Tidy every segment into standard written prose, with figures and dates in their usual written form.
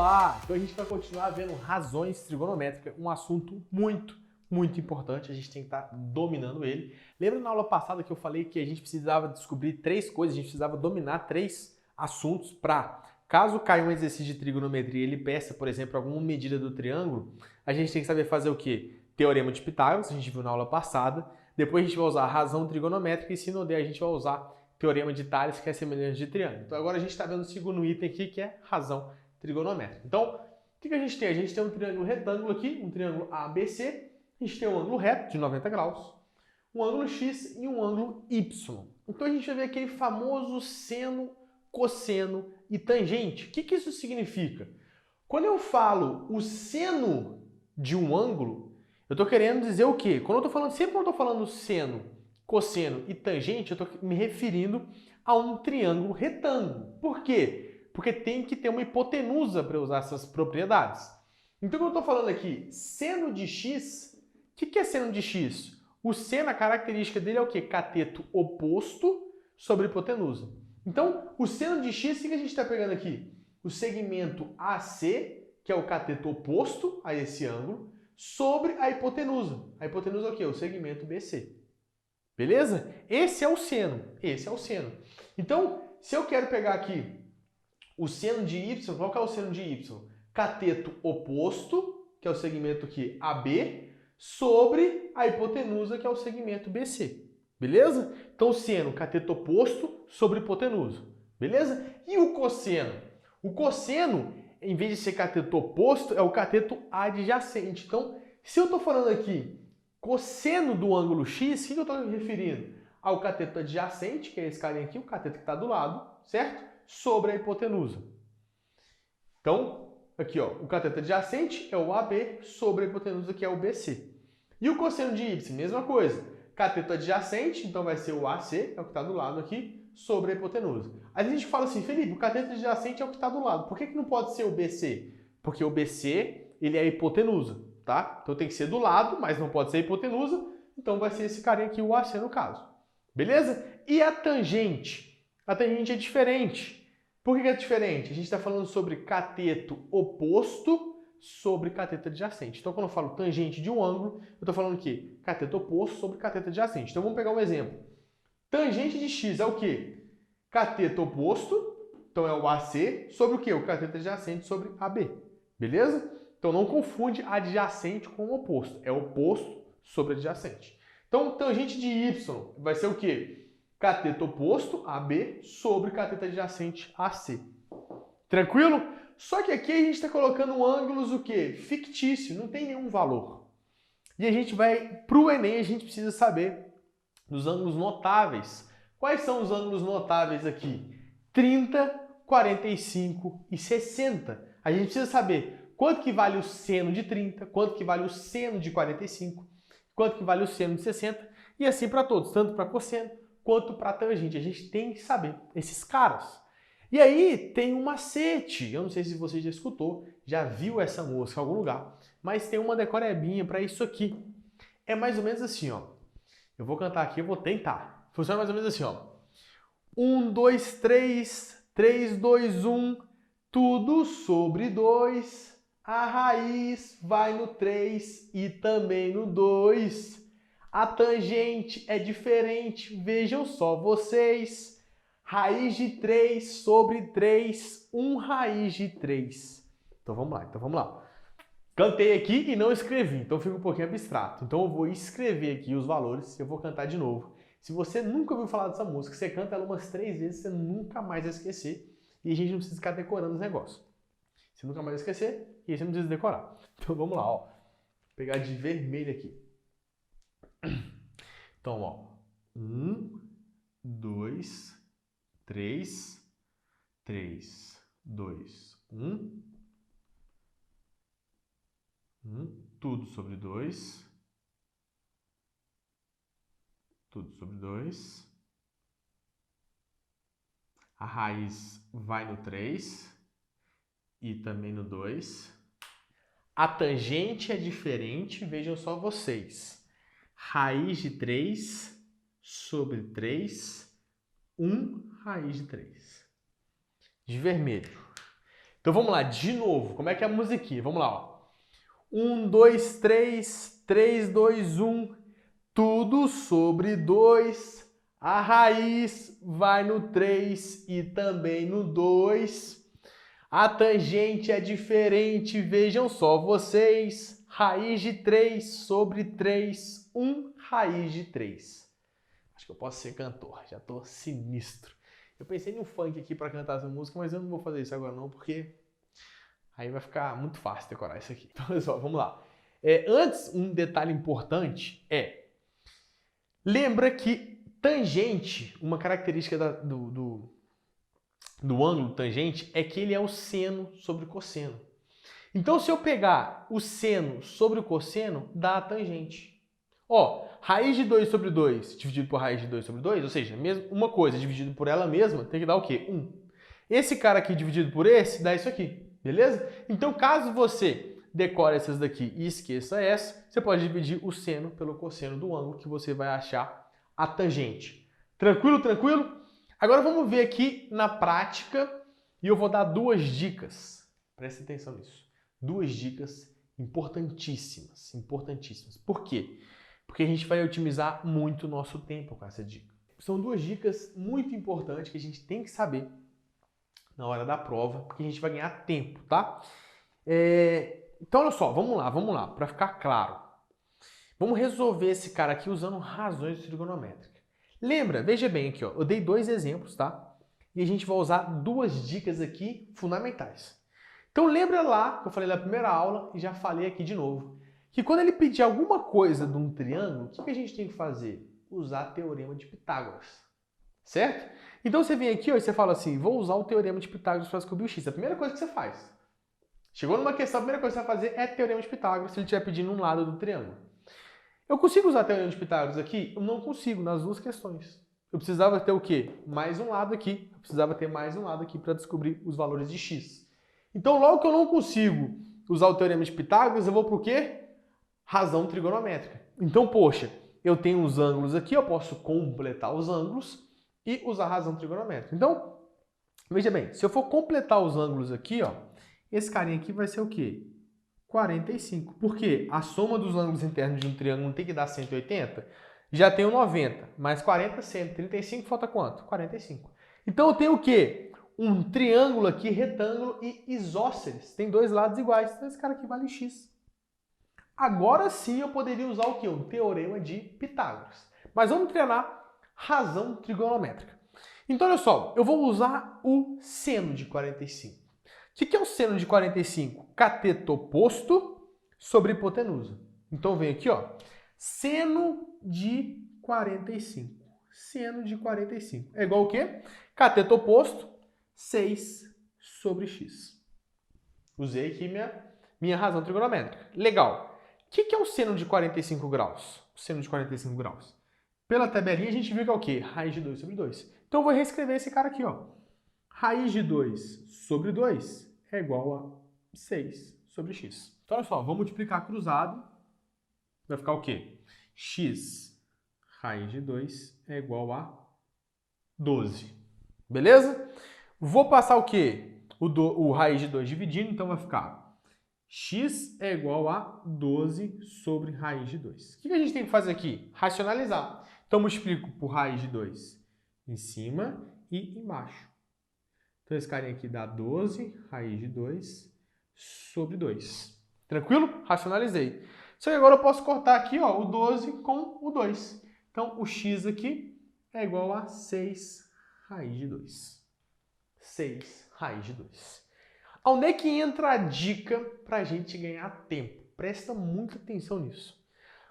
Olá! Então a gente vai continuar vendo razões trigonométricas, um assunto muito importante, a gente tem que estar dominando ele. Lembra na aula passada que eu falei que a gente precisava descobrir três coisas, a gente precisava dominar três assuntos para, caso caia um exercício de trigonometria e ele peça, por exemplo, alguma medida do triângulo, a gente tem que saber fazer o quê? Teorema de Pitágoras, a gente viu na aula passada, depois a gente vai usar a razão trigonométrica e se não der a gente vai usar Teorema de Tales, que é semelhança de triângulo. Então agora a gente está vendo o segundo item aqui, que é razão trigonométrica. Então, o que a gente tem? A gente tem um triângulo retângulo aqui, um triângulo ABC, a gente tem um ângulo reto de 90 graus, um ângulo X e um ângulo Y. Então a gente vai ver aquele famoso seno, cosseno e tangente. O que isso significa? Quando eu falo o seno de um ângulo, eu estou querendo dizer o quê? Sempre quando eu estou falando seno, cosseno e tangente, eu estou me referindo a um triângulo retângulo. Por quê? Porque tem que ter uma hipotenusa para usar essas propriedades. Então, quando eu estou falando aqui, seno de x, o que é seno de x? O seno, a característica dele é o quê? Cateto oposto sobre hipotenusa. Então, o seno de x, o que a gente está pegando aqui? O segmento AC, que é o cateto oposto a esse ângulo, sobre a hipotenusa. A hipotenusa é o quê? O segmento BC. Beleza? Esse é o seno. Esse é o seno. Então, se eu quero pegar aqui o seno de y, qual que é o seno de y? Cateto oposto, que é o segmento aqui AB, sobre a hipotenusa, que é o segmento BC. Beleza? Então, seno, cateto oposto sobre hipotenusa. Beleza? E o cosseno? O cosseno, em vez de ser cateto oposto, é o cateto adjacente. Então, se eu estou falando aqui cosseno do ângulo x, o que eu estou me referindo? Ao cateto adjacente, que é esse carinha aqui, o cateto que está do lado, certo? Sobre a hipotenusa. Então, aqui, ó, o cateto adjacente é o AB sobre a hipotenusa, que é o BC. E o cosseno de y, mesma coisa. Cateto adjacente, então vai ser o AC, é o que está do lado aqui, sobre a hipotenusa. Aí a gente fala assim, Felipe, o cateto adjacente é o que está do lado. Por que não pode ser o BC? Porque o BC, ele é a hipotenusa, tá? Então tem que ser do lado, mas não pode ser a hipotenusa, então vai ser esse carinha aqui, o AC no caso. Beleza? E a tangente? A tangente é diferente. Por que é diferente? A gente está falando sobre cateto oposto sobre cateto adjacente. Então, quando eu falo tangente de um ângulo, eu estou falando o quê? Cateto oposto sobre cateto adjacente. Então, vamos pegar um exemplo. Tangente de x é o quê? Cateto oposto, então é o AC, sobre o quê? O cateto adjacente sobre AB. Beleza? Então, não confunde adjacente com oposto. É oposto sobre adjacente. Então, tangente de y vai ser o quê? Cateto oposto, AB, sobre cateto adjacente, AC. Tranquilo? Só que aqui a gente está colocando ângulos o quê? Fictício, não tem nenhum valor. E a gente vai, para o Enem, a gente precisa saber dos ângulos notáveis. Quais são os ângulos notáveis aqui? 30, 45 e 60. A gente precisa saber quanto que vale o seno de 30, quanto que vale o seno de 45, quanto que vale o seno de 60, e assim para todos, tanto para cosseno quanto para tangente. A gente tem que saber esses caras. E aí tem um macete. Eu não sei se você já escutou, já viu essa música em algum lugar, mas tem uma decorebinha para isso aqui. É mais ou menos assim, ó. Eu vou cantar aqui, eu vou tentar. Funciona mais ou menos assim, ó. 1, 2, 3, 3, 2, 1, tudo sobre 2. A raiz vai no 3 e também no 2. A tangente é diferente, vejam só vocês. Raiz de 3 sobre 3, 1 raiz de 3. Então vamos lá. Cantei aqui e não escrevi, então fica um pouquinho abstrato. Então eu vou escrever aqui os valores e eu vou cantar de novo. Se você nunca ouviu falar dessa música, você canta ela umas 3 vezes, você nunca mais vai esquecer. E a gente não precisa ficar decorando os negócios. Você nunca mais vai esquecer e você não precisa decorar. Então vamos lá, ó. Vou pegar de vermelho aqui. Então, ó. 1, 2, 3, 3, 2, 1. Tudo sobre 2. Tudo sobre 2. A raiz vai no 3 e também no 2. A tangente é diferente, vejam só vocês. Raiz de 3 sobre 3, 1 raiz de 3. De vermelho. Então vamos lá, de novo. Como é que é a musiquinha? Vamos lá, ó. 1, 2, 3, 3, 2, 1. Tudo sobre 2. A raiz vai no 3 e também no 2. A tangente é diferente, vejam só vocês. Raiz de 3 sobre 3, 1 raiz de 3. Acho que eu posso ser cantor, já tô sinistro. Eu pensei no funk aqui para cantar essa música, mas eu não vou fazer isso agora não, porque aí vai ficar muito fácil decorar isso aqui. Então, pessoal, vamos lá. Antes, um detalhe importante lembra que tangente, uma característica do ângulo tangente é que ele é o seno sobre o cosseno. Então, se eu pegar o seno sobre o cosseno, dá a tangente. Ó, raiz de 2 sobre 2 dividido por raiz de 2 sobre 2, ou seja, mesmo uma coisa dividido por ela mesma, tem que dar o quê? 1. Esse cara aqui dividido por esse, dá isso aqui, beleza? Então, caso você decore essas daqui e esqueça essa, você pode dividir o seno pelo cosseno do ângulo que você vai achar a tangente. Tranquilo, tranquilo? Agora vamos ver aqui na prática e eu vou dar 2 dicas. Presta atenção nisso. 2 dicas importantíssimas, importantíssimas. Por quê? Porque a gente vai otimizar muito o nosso tempo com essa dica. São 2 dicas muito importantes que a gente tem que saber na hora da prova, porque a gente vai ganhar tempo, tá? Então, olha só, vamos lá, para ficar claro. Vamos resolver esse cara aqui usando razões trigonométricas. Lembra, veja bem aqui, ó, eu dei 2 exemplos, tá? E a gente vai usar 2 dicas aqui fundamentais. Então, lembra lá que eu falei na primeira aula e já falei aqui de novo, que quando ele pedir alguma coisa de um triângulo, o que a gente tem que fazer? Usar Teorema de Pitágoras, certo? Então você vem aqui ó, e você fala assim, vou usar o Teorema de Pitágoras para descobrir o x. A primeira coisa que você faz. Chegou numa questão, a primeira coisa que você vai fazer é Teorema de Pitágoras, se ele estiver pedindo um lado do triângulo. Eu consigo usar Teorema de Pitágoras aqui? Eu não consigo, nas 2 questões. Eu precisava ter o quê? Mais um lado aqui. Eu precisava ter mais um lado aqui para descobrir os valores de x. Então, logo que eu não consigo usar o Teorema de Pitágoras, eu vou para o quê? Razão trigonométrica. Então, poxa, eu tenho os ângulos aqui, eu posso completar os ângulos e usar a razão trigonométrica. Então, veja bem, se eu for completar os ângulos aqui, ó, esse carinha aqui vai ser o quê? 45. Por quê? A soma dos ângulos internos de um triângulo não tem que dar 180? Já tenho 90, mais 40, 135, falta quanto? 45. Então, eu tenho o quê? Um triângulo aqui, retângulo e isósceles. Tem 2 lados iguais. Então, esse cara aqui vale x. Agora sim eu poderia usar o quê? Um Teorema de Pitágoras. Mas vamos treinar razão trigonométrica. Então, olha só, eu vou usar o seno de 45. O que é o seno de 45? Cateto oposto sobre hipotenusa. Então, vem aqui, ó, seno de 45. Seno de 45. É igual o quê? Cateto oposto, 6 sobre x. Usei aqui minha razão trigonométrica. Legal. O que é o seno de 45 graus? O seno de 45 graus. Pela tabelinha a gente viu que é o quê? Raiz de 2 sobre 2. Então eu vou reescrever esse cara aqui, ó. Raiz de 2 sobre 2 é igual a 6 sobre x. Então olha só, vou multiplicar cruzado. Vai ficar o quê? X raiz de 2 é igual a 12. Beleza? Vou passar o quê? O raiz de 2 dividindo, então vai ficar x é igual a 12 sobre raiz de 2. O que a gente tem que fazer aqui? Racionalizar. Então, multiplico por raiz de 2 em cima e embaixo. Então, esse carinha aqui dá 12 raiz de 2 sobre 2. Tranquilo? Racionalizei. Só que agora eu posso cortar aqui ó, o 12 com o 2. Então, o x aqui é igual a 6 raiz de 2. 6 raiz de 2. Onde é que entra a dica para a gente ganhar tempo? Presta muita atenção nisso.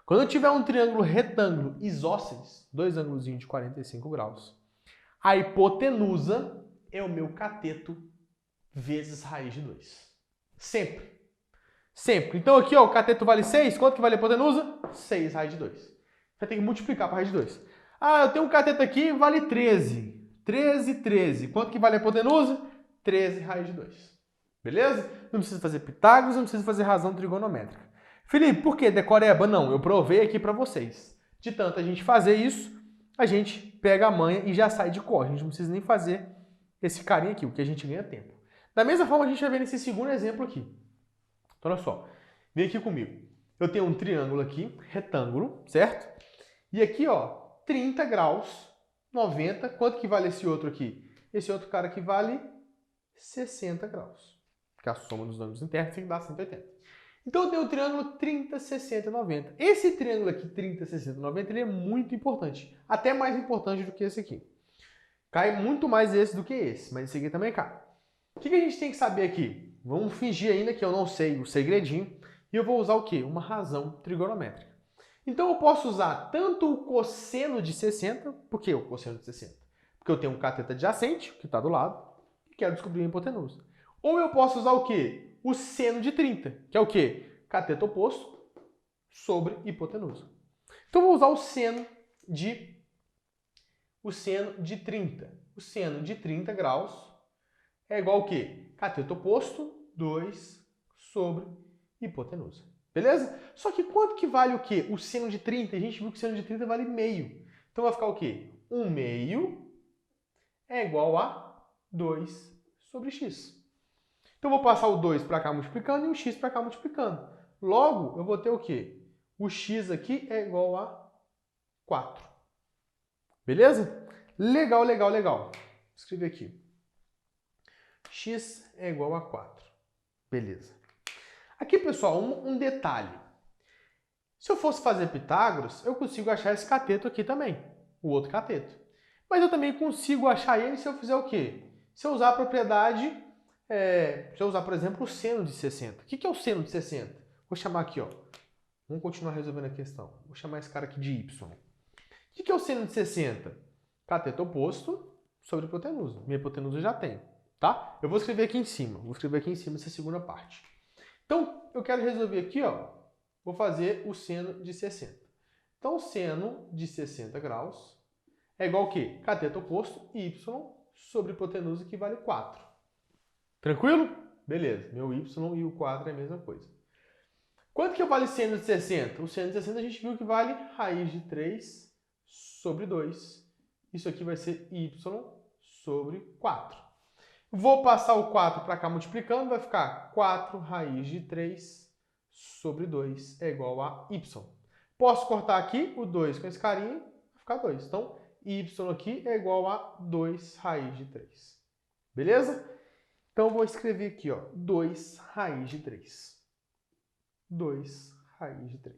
Quando eu tiver um triângulo retângulo isósceles, 2 ângulos de 45 graus, a hipotenusa é o meu cateto vezes raiz de 2. Sempre. Sempre. Então aqui ó, o cateto vale 6, quanto que vale a hipotenusa? 6 raiz de 2. Vai ter que multiplicar para raiz de 2. Ah, eu tenho um cateto aqui, vale 13. 13. Quanto que vale a hipotenusa? 13 raiz de 2. Beleza? Não precisa fazer Pitágoras, não precisa fazer razão trigonométrica. Felipe, por que decoreba? Não, eu provei aqui para vocês. De tanto a gente fazer isso, a gente pega a manha e já sai de cor. A gente não precisa nem fazer esse carinha aqui, o que a gente ganha tempo. Da mesma forma, a gente vai ver nesse segundo exemplo aqui. Então, olha só. Vem aqui comigo. Eu tenho um triângulo aqui, retângulo, certo? E aqui, ó, 30 graus, 90. Quanto que vale esse outro aqui? Esse outro cara aqui vale 60 graus. Porque a soma dos ângulos internos tem que dar 180. Então, eu tenho o triângulo 30, 60 e 90. Esse triângulo aqui, 30, 60 e 90, ele é muito importante. Até mais importante do que esse aqui. Cai muito mais esse do que esse, mas esse aqui também cai. O que a gente tem que saber aqui? Vamos fingir ainda que eu não sei o segredinho. E eu vou usar o quê? Uma razão trigonométrica. Então, eu posso usar tanto o cosseno de 60. Por que o cosseno de 60? Porque eu tenho um cateto adjacente, que está do lado, e quero descobrir a hipotenusa. Ou eu posso usar o quê? O seno de 30, que é o quê? Cateto oposto sobre hipotenusa. Então, eu vou usar o seno de 30. O seno de 30 graus é igual ao quê? Cateto oposto, 2 sobre hipotenusa. Beleza? Só que quanto que vale o quê? O seno de 30. A gente viu que o seno de 30 vale meio. Então vai ficar o quê? 1 meio é igual a 2 sobre x. Então eu vou passar o 2 para cá multiplicando e o x para cá multiplicando. Logo, eu vou ter o quê? O x aqui é igual a 4. Beleza? Legal, legal, legal. Vou escrever aqui. X é igual a 4. Beleza. Aqui, pessoal, um detalhe. Se eu fosse fazer Pitágoras, eu consigo achar esse cateto aqui também, o outro cateto. Mas eu também consigo achar ele se eu fizer o quê? Se eu usar a propriedade, se eu usar, por exemplo, o seno de 60. O que é o seno de 60? Vou chamar aqui, ó. Vamos continuar resolvendo a questão. Vou chamar esse cara aqui de y. O que é o seno de 60? Cateto oposto sobre hipotenusa. Minha hipotenusa eu já tenho, tá? Eu vou escrever aqui em cima. Vou escrever aqui em cima essa segunda parte. Então, eu quero resolver aqui, ó. Vou fazer o seno de 60. Então, o seno de 60 graus é igual ao quê? Cateto oposto, y sobre hipotenusa, que vale 4. Tranquilo? Beleza. Meu y e o 4 é a mesma coisa. Quanto que vale seno de 60? O seno de 60 a gente viu que vale raiz de 3 sobre 2. Isso aqui vai ser y sobre 4. Vou passar o 4 para cá multiplicando, vai ficar 4 raiz de 3 sobre 2 é igual a y. Posso cortar aqui o 2 com esse carinha, vai ficar 2. Então, y aqui é igual a 2 raiz de 3. Beleza? Então, vou escrever aqui, ó, 2 raiz de 3. 2 raiz de 3.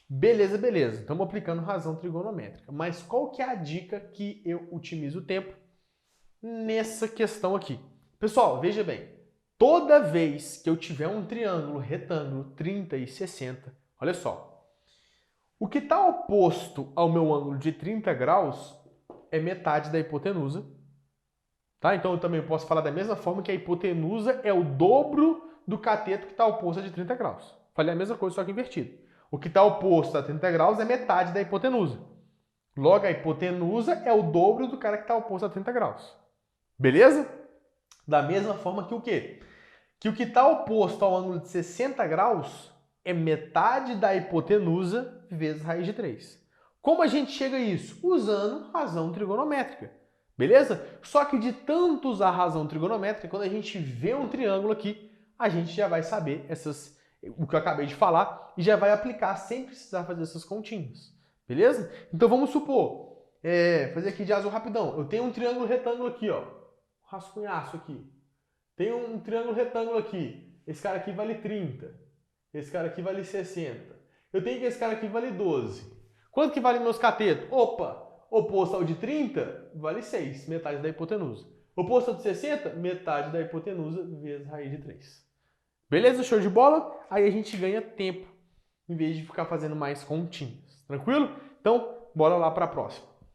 Beleza, beleza. Estamos aplicando razão trigonométrica. Mas qual que é a dica que eu otimizo o tempo nessa questão aqui? Pessoal, veja bem. Toda vez que eu tiver um triângulo retângulo 30 e 60, olha só. O que está oposto ao meu ângulo de 30 graus é metade da hipotenusa. Tá? Então eu também posso falar da mesma forma que a hipotenusa é o dobro do cateto que está oposto a de 30 graus. Falei a mesma coisa, só que invertido. O que está oposto a 30 graus é metade da hipotenusa. Logo, a hipotenusa é o dobro do cara que está oposto a 30 graus. Beleza? Da mesma forma que o quê? Que o que está oposto ao ângulo de 60 graus é metade da hipotenusa vezes raiz de 3. Como a gente chega a isso? Usando razão trigonométrica. Beleza? Só que de tanto usar razão trigonométrica, quando a gente vê um triângulo aqui, a gente já vai saber o que eu acabei de falar e já vai aplicar sem precisar fazer essas continhas. Beleza? Então vamos supor, fazer aqui de azul rapidão. Eu tenho um triângulo retângulo aqui, ó. Rascunhaço aqui. Tem um triângulo retângulo aqui. Esse cara aqui vale 30. Esse cara aqui vale 60. Eu tenho que esse cara aqui vale 12. Quanto que vale meus catetos? Opa! Oposto ao de 30, vale 6, metade da hipotenusa. Oposto ao de 60, metade da hipotenusa vezes raiz de 3. Beleza? Show de bola? Aí a gente ganha tempo, em vez de ficar fazendo mais continhas. Tranquilo? Então, bora lá para a próxima.